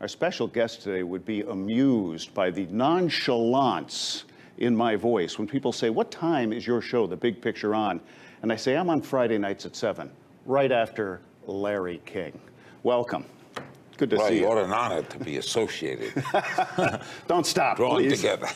Our special guest today would be amused by the nonchalance in my voice when people say, "What time is your show, The Big Picture, on?" And I say, "I'm on Friday nights at 7, right after Larry King." Welcome. Good to see you. What an honor to be associated. Don't stop, Drawing please. together.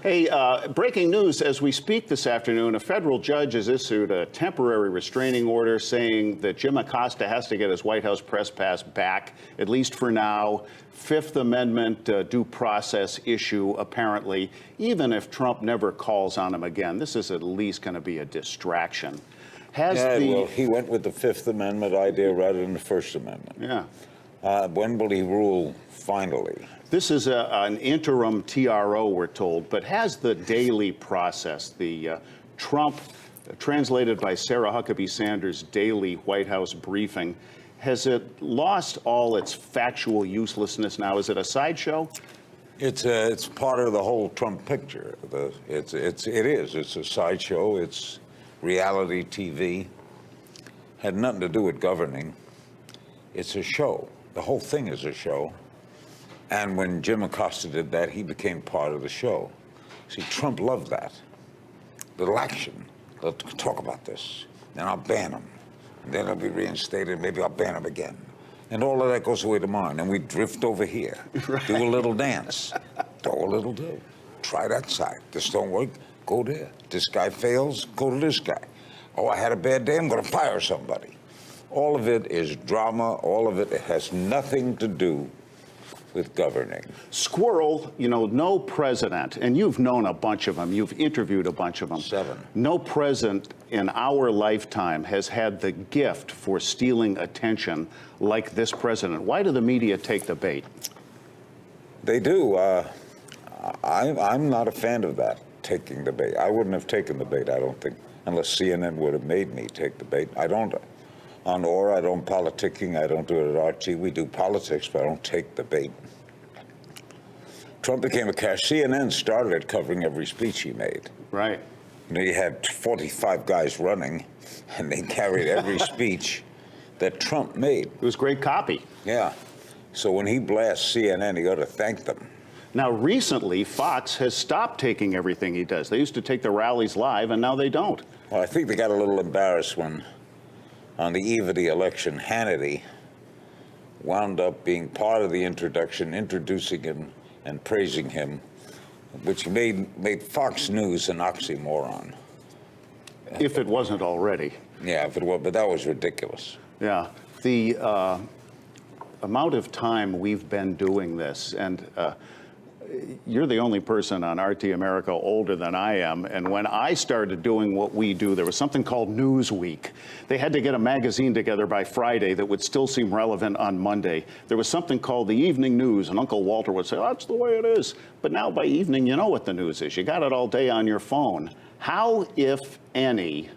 Hey, breaking news as we speak this afternoon, a federal judge has issued a temporary restraining order saying that Jim Acosta has to get his White House press pass back, at least for now. Fifth Amendment due process issue, apparently, even if Trump never calls on him again. This is at least going to be a distraction. Well, he went with the Fifth Amendment idea rather than the First Amendment. Yeah. When will he rule finally? This is an interim TRO, we're told, but has the daily process, the Trump, translated by Sarah Huckabee Sanders' daily White House briefing, has it lost all its factual uselessness now? Is it a sideshow? It's part of the whole Trump picture. It is. It's a sideshow. It's reality TV. Had nothing to do with governing. It's a show. The whole thing is a show. And when Jim Acosta did that, he became part of the show. See, Trump loved that. Little action. Let's talk about this. Then I'll ban him. And then he'll be reinstated. Maybe I'll ban him again. And all of that goes away tomorrow. And then we drift over here. Right. Do a little dance. Try that side. This don't work. Go there. This guy fails. Go to this guy. Oh, I had a bad day. I'm going to fire somebody. All of it is drama. All of it has nothing to do with governing. Squirrel, you know, no president, and you've known a bunch of them, you've interviewed a bunch of them. 7. No president in our lifetime has had the gift for stealing attention like this president. Why do the media take the bait? They do. I'm not a fan of that, taking the bait. I wouldn't have taken the bait, I don't think, unless CNN would have made me take the bait. I don't. On Aura, I don't politicking. I don't do it at RT. We do politics, but I don't take the bait. Trump became a cash. CNN started covering every speech he made. Right. You know, he had 45 guys running, and they carried every speech that Trump made. It was great copy. Yeah. So when he blasts CNN, he ought to thank them. Now, recently, Fox has stopped taking everything he does. They used to take the rallies live, and now they don't. Well, I think they got a little embarrassed when, on the eve of the election, Hannity wound up being part of the introduction, introducing him and praising him, which made Fox News an oxymoron. If it wasn't already. Yeah, if it was, but that was ridiculous. Yeah. The amount of time we've been doing this, and you're the only person on RT America older than I am, and when I started doing what we do, there was something called Newsweek. They had to get a magazine together by Friday that would still seem relevant on Monday. There was something called the Evening News, and Uncle Walter would say, "That's the way it is." But now by evening, you know what the news is. You got it all day on your phone. How, if any,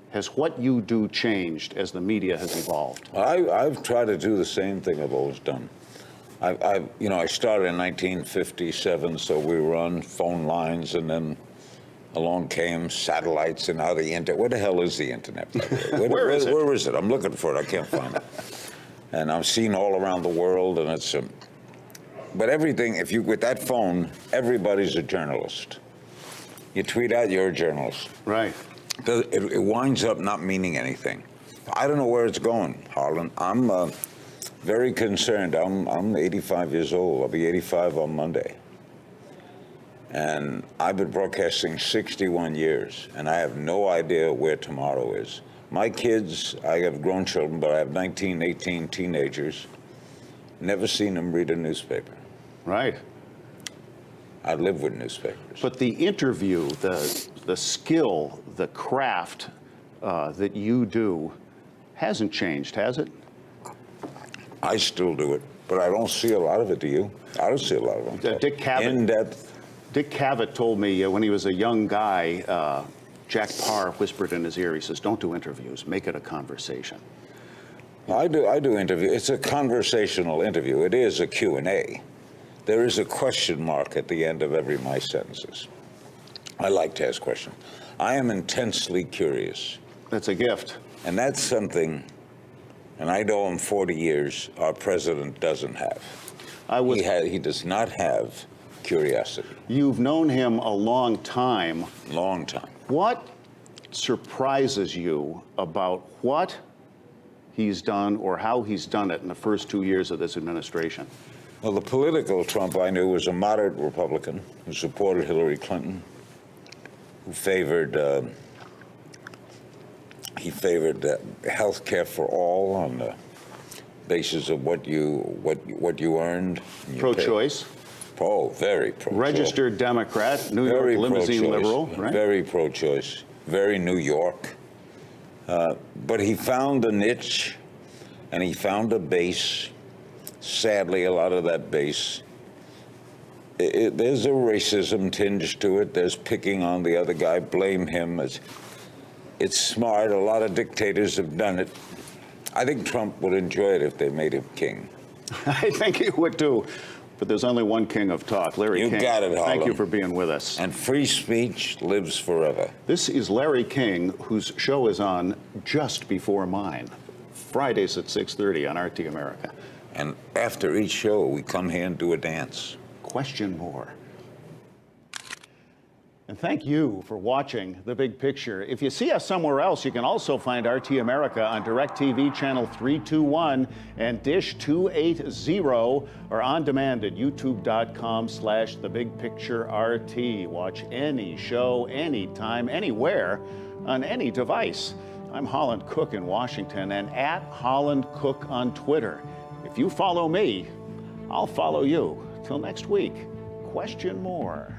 has what you do changed as the media has evolved? I've tried to do the same thing I've always done. I started in 1957, so we were on phone lines, and then along came satellites and now the internet. Where the hell is the internet? Where is it? Where is it? I'm looking for it. I can't find it. And I'm seen all around the world, and it's but everything. With that phone, everybody's a journalist. You tweet out, you're a journalist. Right. It winds up not meaning anything. I don't know where it's going, Harlan. I'm very concerned. I'm 85 years old. I'll be 85 on Monday. And I've been broadcasting 61 years, and I have no idea where tomorrow is. My kids, I have grown children, but I have 19, 18 teenagers. Never seen them read a newspaper. Right. I live with newspapers. But the interview, the skill, the craft that you do hasn't changed, has it? I still do it, but I don't see a lot of it, do you? I don't see a lot of it. Dick Cavett, in-depth. Dick Cavett told me when he was a young guy, Jack Parr whispered in his ear, he says, "Don't do interviews, make it a conversation." I do interview. It's a conversational interview. It is a Q&A. There is a question mark at the end of every of my sentences. I like to ask questions. I am intensely curious. That's a gift. And that's something and I know him 40 years, our president doesn't have. He does not have curiosity. You've known him a long time. Long time. What surprises you about what he's done or how he's done it in the first 2 years of this administration? Well, the political Trump I knew was a moderate Republican who supported Hillary Clinton, who favored health care for all on the basis of what you earned. Pro-choice. Oh, very pro-choice. Registered Democrat, New York limousine liberal, right? Very pro-choice, very New York. But he found a niche, and he found a base. Sadly, a lot of that base, there's a racism tinge to it. There's picking on the other guy, blame him. It's smart. A lot of dictators have done it. I think Trump would enjoy it if they made him king. I think he would too. But there's only one king of talk, Larry King. You got it, Harlem. Thank you for being with us. And free speech lives forever. This is Larry King, whose show is on just before mine, Fridays at 6:30 on RT America. And after each show, we come here and do a dance. Question more. And thank you for watching The Big Picture. If you see us somewhere else, you can also find RT America on DirecTV channel 321 and Dish 280, or on demand at youtube.com/thebigpictureRT. Watch any show, anytime, anywhere, on any device. I'm Holland Cook in Washington and at Holland Cook on Twitter. If you follow me, I'll follow you. Till next week, question more.